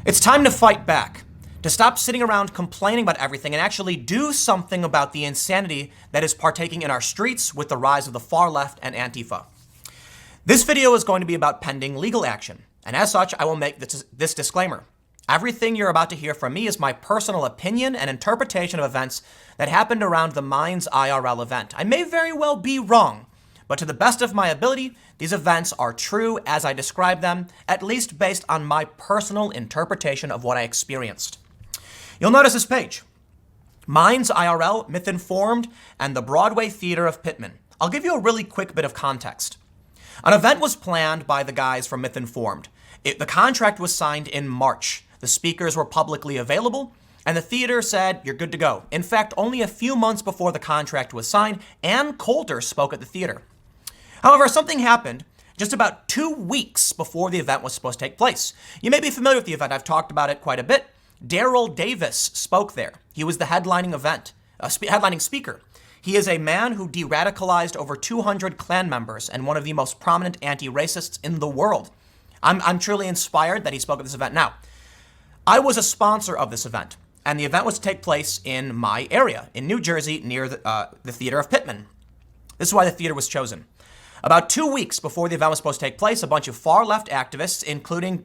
It's time to fight back, to stop sitting around complaining about everything and actually do something about the insanity that is partaking in our streets with the rise of the far left and Antifa. This video is going to be about pending legal action, and as such, I will make this disclaimer. Everything you're about to hear from me is my personal opinion and interpretation of events that happened around the Minds IRL event. I may very well be wrong, but to the best of my ability, these events are true as I describe them, at least based on my personal interpretation of what I experienced. You'll notice this page. Minds IRL, Myth Informed, and the Broadway Theater of Pittman. I'll give you a really quick bit of context. An event was planned by the guys from Myth Informed. The contract was signed in March. The speakers were publicly available, and the theater said, you're good to go. In fact, only a few months before the contract was signed, Ann Coulter spoke at the theater. However, something happened just about 2 weeks before the event was supposed to take place. You may be familiar with the event. I've talked about it quite a bit. Daryl Davis spoke there. He was the headlining speaker. He is a man who de-radicalized over 200 Klan members and one of the most prominent anti-racists in the world. I'm truly inspired that he spoke at this event. Now, I was a sponsor of this event, and the event was to take place in my area, in New Jersey, near the Theater of Pittman. This is why the theater was chosen. About 2 weeks before the event was supposed to take place, a bunch of far-left activists, including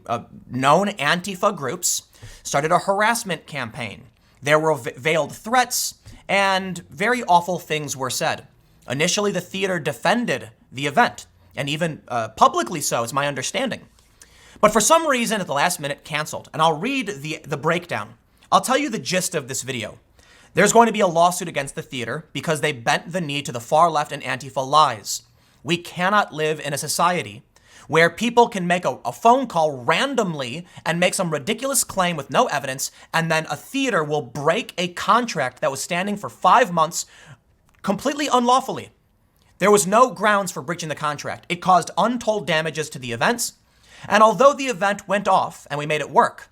known Antifa groups, started a harassment campaign. There were veiled threats, and very awful things were said. Initially, the theater defended the event, and even publicly so, is my understanding. But for some reason, at the last minute, canceled. And I'll read the breakdown. I'll tell you the gist of this video. There's going to be a lawsuit against the theater because they bent the knee to the far left and Antifa lies. We cannot live in a society where people can make a phone call randomly and make some ridiculous claim with no evidence, and then a theater will break a contract that was standing for 5 months completely unlawfully. There was no grounds for breaching the contract. It caused untold damages to the events, and although the event went off and we made it work,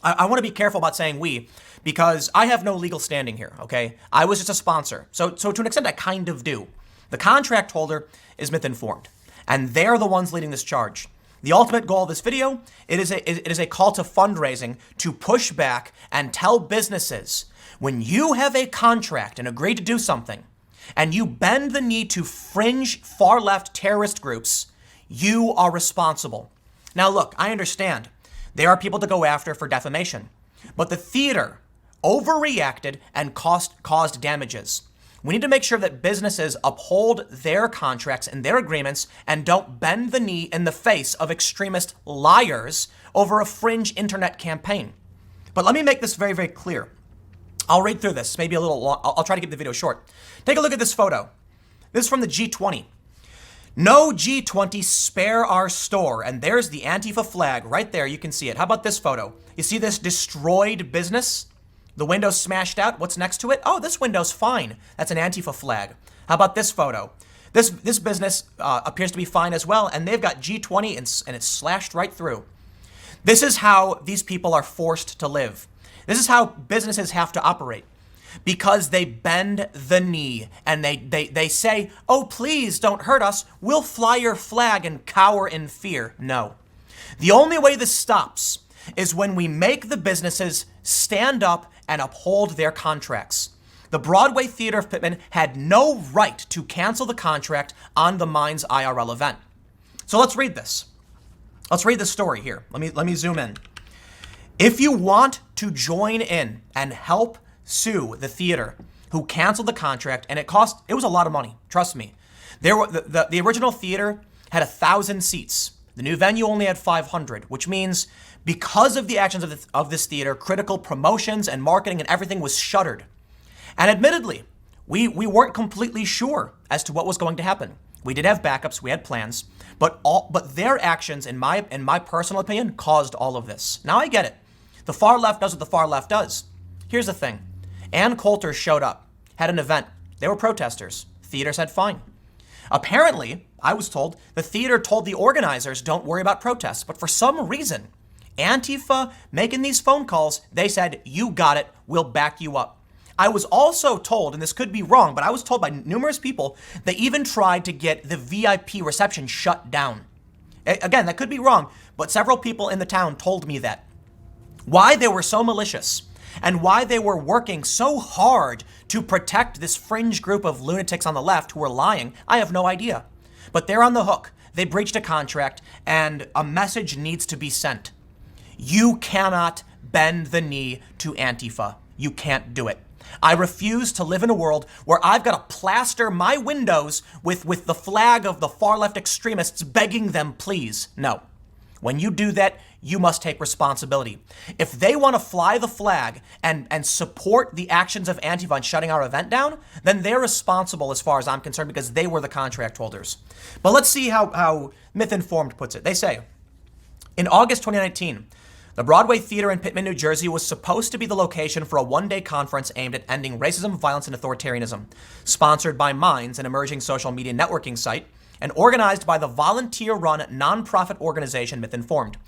I want to be careful about saying we, because I have no legal standing here, okay? I was just a sponsor. So to an extent, I kind of do. The contract holder is Myth Informed, and they're the ones leading this charge. The ultimate goal of this video, it is a call to fundraising to push back and tell businesses, when you have a contract and agree to do something, and you bend the knee to fringe far-left terrorist groups, you are responsible. Now look, I understand. There are people to go after for defamation, but the theater overreacted and caused damages. We need to make sure that businesses uphold their contracts and their agreements and don't bend the knee in the face of extremist liars over a fringe internet campaign. But let me make this very, very clear. I'll read through this, maybe a little long. I'll try to keep the video short. Take a look at this photo. This is from the G20. No G20 spare our store. And there's the Antifa flag right there. You can see it. How about this photo? You see this destroyed business? The window's smashed out. What's next to it? Oh, this window's fine. That's an Antifa flag. How about this photo? This business appears to be fine as well, and they've got G20 and it's slashed right through. This is how these people are forced to live. This is how businesses have to operate. Because they bend the knee and they say, oh, please don't hurt us. We'll fly your flag and cower in fear. No. The only way this stops is when we make the businesses stand up and uphold their contracts. The Broadway Theater of Pittman had no right to cancel the contract on the Minds IRL event. So let's read this. Let's read the story here. Let me zoom in. If you want to join in and help sue the theater who canceled the contract, and it was a lot of money, trust me. The original theater had 1,000 seats. The new venue only had 500, which means because of the actions of this theater, critical promotions and marketing and everything was shuttered. And admittedly, we weren't completely sure as to what was going to happen. We did have backups, we had plans, but their actions, in my personal opinion, caused all of this. Now I get it. The far left does what the far left does. Here's the thing. Ann Coulter showed up, had an event. They were protesters. Theater said fine. Apparently, I was told, the theater told the organizers don't worry about protests, but for some reason, Antifa making these phone calls, they said, you got it, we'll back you up. I was also told, and this could be wrong, but I was told by numerous people, they even tried to get the VIP reception shut down. Again, that could be wrong, but several people in the town told me that. Why they were so malicious and why they were working so hard to protect this fringe group of lunatics on the left who were lying, I have no idea. But they're on the hook. They breached a contract, and a message needs to be sent. You cannot bend the knee to Antifa. You can't do it. I refuse to live in a world where I've got to plaster my windows with the flag of the far left extremists begging them, please. No. When you do that, you must take responsibility. If they want to fly the flag and support the actions of Antifa in shutting our event down, then they're responsible as far as I'm concerned because they were the contract holders. But let's see how Myth-Informed puts it. They say, in August 2019, the Broadway Theater in Pitman, New Jersey was supposed to be the location for a one-day conference aimed at ending racism, violence, and authoritarianism, sponsored by Minds, an emerging social media networking site, and organized by the volunteer-run nonprofit organization Myth-Informed.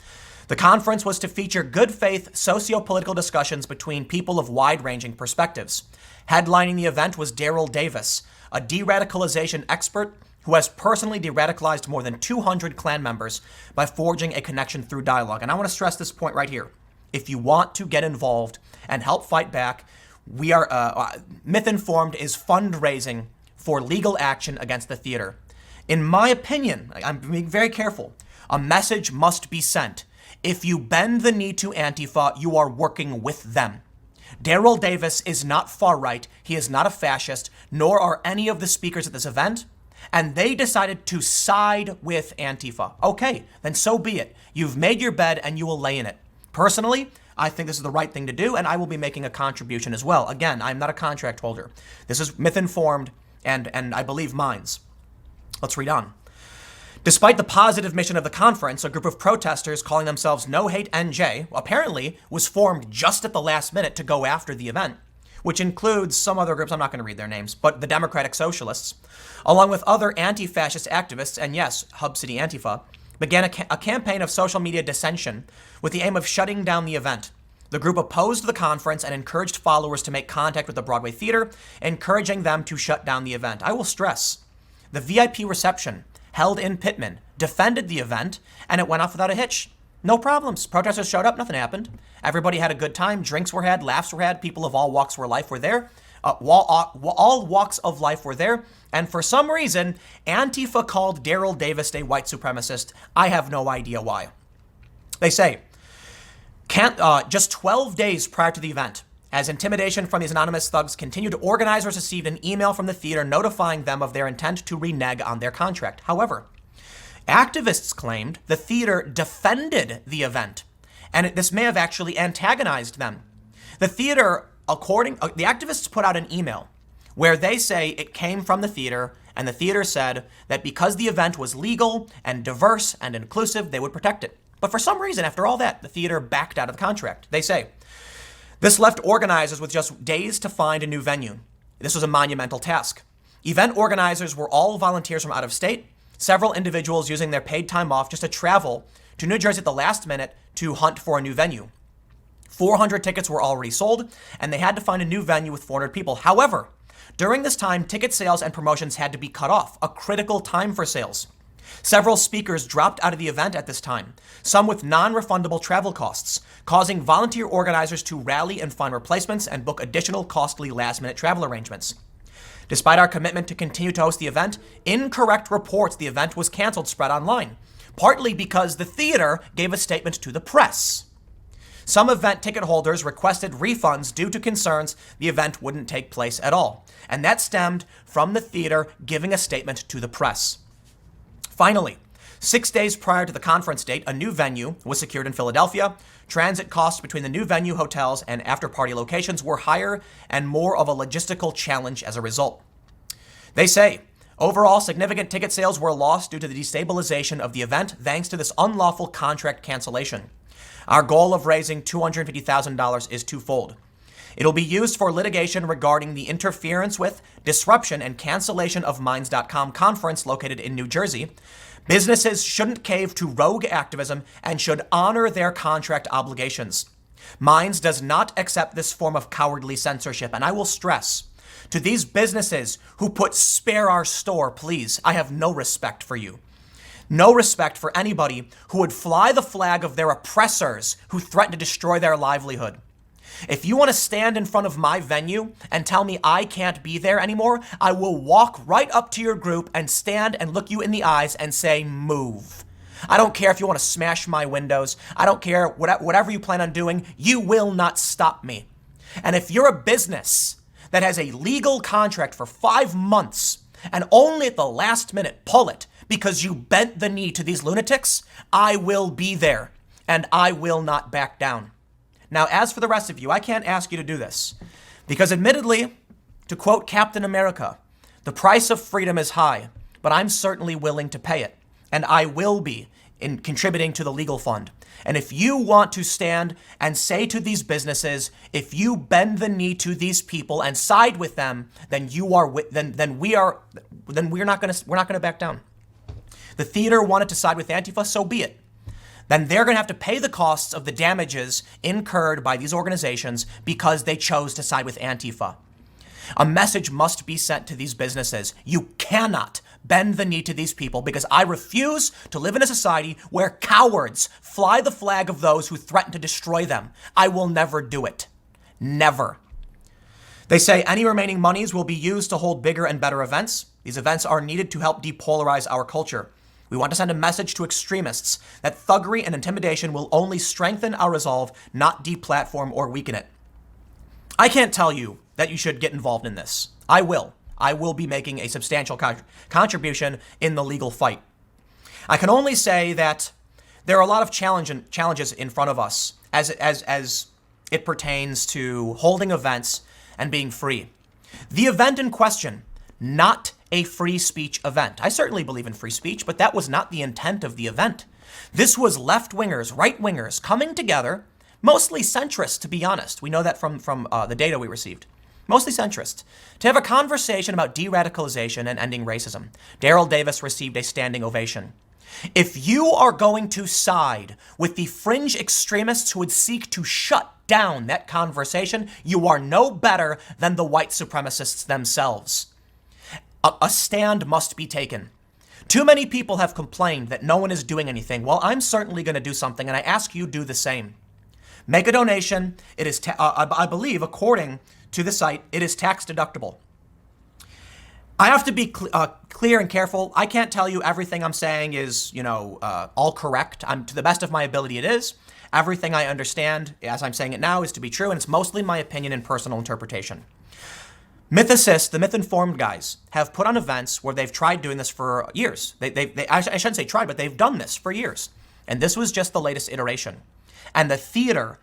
The conference was to feature good faith socio-political discussions between people of wide-ranging perspectives. Headlining the event was Daryl Davis, a de-radicalization expert who has personally de-radicalized more than 200 Klan members by forging a connection through dialogue. And I want to stress this point right here. If you want to get involved and help fight back, we are Myth-Informed is fundraising for legal action against the theater. In my opinion, I'm being very careful, a message must be sent. If you bend the knee to Antifa, you are working with them. Daryl Davis is not far right. He is not a fascist, nor are any of the speakers at this event. And they decided to side with Antifa. Okay, then so be it. You've made your bed and you will lay in it. Personally, I think this is the right thing to do, and I will be making a contribution as well. Again, I'm not a contract holder. This is Myth-Informed and I believe Minds. Let's read on. Despite the positive mission of the conference, a group of protesters calling themselves No Hate NJ apparently was formed just at the last minute to go after the event, which includes some other groups, I'm not going to read their names, but the Democratic Socialists, along with other anti-fascist activists, and yes, Hub City Antifa, began a campaign of social media dissension with the aim of shutting down the event. The group opposed the conference and encouraged followers to make contact with the Broadway Theater, encouraging them to shut down the event. I will stress, the VIP reception held in Pitman defended the event, and it went off without a hitch. No problems. Protesters showed up. Nothing happened. Everybody had a good time. Drinks were had. Laughs were had. People of all walks of life were there. All walks of life were there. And for some reason, Antifa called Daryl Davis a white supremacist. I have no idea why. They say, just 12 days prior to the event, as intimidation from these anonymous thugs continued, organizers received an email from the theater notifying them of their intent to renege on their contract. However, activists claimed the theater defended the event, and this may have actually antagonized them. The theater, the activists put out an email where they say it came from the theater, and the theater said that because the event was legal and diverse and inclusive, they would protect it. But for some reason, after all that, the theater backed out of the contract. They say, this left organizers with just days to find a new venue. This was a monumental task. Event organizers were all volunteers from out of state, several individuals using their paid time off just to travel to New Jersey at the last minute to hunt for a new venue. 400 tickets were already sold, and they had to find a new venue with 400 people. However, during this time, ticket sales and promotions had to be cut off, a critical time for sales. Several speakers dropped out of the event at this time, some with non-refundable travel costs, causing volunteer organizers to rally and find replacements and book additional costly last-minute travel arrangements. Despite our commitment to continue to host the event, incorrect reports the event was canceled spread online, partly because the theater gave a statement to the press. Some event ticket holders requested refunds due to concerns the event wouldn't take place at all, and that stemmed from the theater giving a statement to the press. Finally, 6 days prior to the conference date, a new venue was secured in Philadelphia. Transit costs between the new venue, hotels, and after-party locations were higher and more of a logistical challenge as a result. They say, overall, significant ticket sales were lost due to the destabilization of the event thanks to this unlawful contract cancellation. Our goal of raising $250,000 is twofold. It'll be used for litigation regarding the interference with, disruption, and cancellation of Minds.com conference located in New Jersey. Businesses shouldn't cave to rogue activism and should honor their contract obligations. Minds does not accept this form of cowardly censorship, and I will stress, to these businesses who put spare our store, please, I have no respect for you. No respect for anybody who would fly the flag of their oppressors who threaten to destroy their livelihood. If you want to stand in front of my venue and tell me I can't be there anymore, I will walk right up to your group and stand and look you in the eyes and say, move. I don't care if you want to smash my windows. I don't care whatever you plan on doing. You will not stop me. And if you're a business that has a legal contract for 5 months and only at the last minute pull it because you bent the knee to these lunatics, I will be there and I will not back down. Now, as for the rest of you, I can't ask you to do this because admittedly, to quote Captain America, the price of freedom is high, but I'm certainly willing to pay it. And I will be in contributing to the legal fund. And if you want to stand and say to these businesses, if you bend the knee to these people and side with them, then we're not going to back down. The theater wanted to side with Antifa, so be it. Then they're going to have to pay the costs of the damages incurred by these organizations because they chose to side with Antifa. A message must be sent to these businesses. You cannot bend the knee to these people because I refuse to live in a society where cowards fly the flag of those who threaten to destroy them. I will never do it. Never. They say any remaining monies will be used to hold bigger and better events. These events are needed to help depolarize our culture. We want to send a message to extremists that thuggery and intimidation will only strengthen our resolve, not deplatform or weaken it. I can't tell you that you should get involved in this. I will. I will be making a substantial contribution in the legal fight. I can only say that there are a lot of challenges in front of us as it pertains to holding events and being free. The event in question, not a free speech event. I certainly believe in free speech, but that was not the intent of the event. This was left-wingers, right-wingers coming together, mostly centrist, to be honest. We know that from the data we received. Mostly centrist, to have a conversation about de-radicalization and ending racism. Daryl Davis received a standing ovation. If you are going to side with the fringe extremists who would seek to shut down that conversation, you are no better than the white supremacists themselves. A stand must be taken. Too many people have complained that no one is doing anything. Well, I'm certainly going to do something, and I ask you do the same. Make a donation. It is, I believe, according to the site, it is tax deductible. I have to be clear and careful. I can't tell you everything I'm saying is, all correct. To the best of my ability, it is. Everything I understand, as I'm saying it now, is to be true, and it's mostly my opinion and personal interpretation. Mythicists, the myth-informed guys, have put on events where they've tried doing this for years. I shouldn't say tried, but they've done this for years. And this was just the latest iteration. And the theater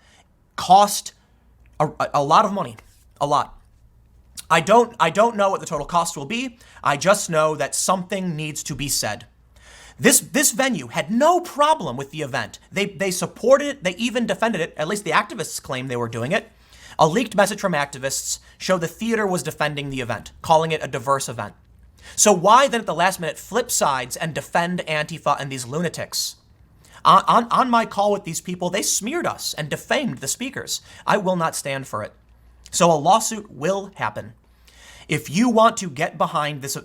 cost a lot of money. A lot. I don't know what the total cost will be. I just know that something needs to be said. This venue had no problem with the event. They supported it. They even defended it. At least the activists claimed they were doing it. A leaked message from activists showed the theater was defending the event, calling it a diverse event. So why then at the last minute flip sides and defend Antifa and these lunatics? On my call with these people, they smeared us and defamed the speakers. I will not stand for it. So a lawsuit will happen. If you want to get behind this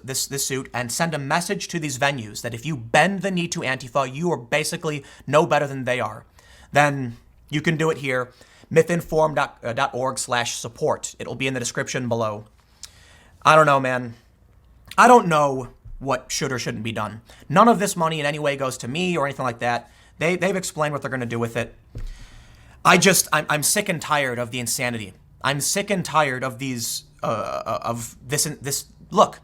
suit and send a message to these venues that if you bend the knee to Antifa, you are basically no better than they are, then you can do it here. mythinformed.org/support. It'll be in the description below. I don't know, man. I don't know what should or shouldn't be done. None of this money in any way goes to me or anything like that. They've explained what they're going to do with it. I'm sick and tired of the insanity. I'm sick and tired of this. Look,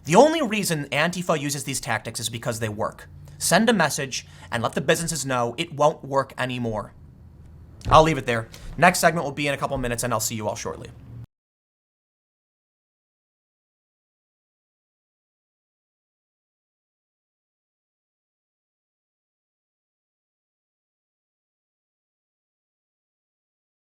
the only reason Antifa uses these tactics is because they work. Send a message and let the businesses know it won't work anymore. I'll leave it there. Next segment will be in a couple minutes, and I'll see you all shortly.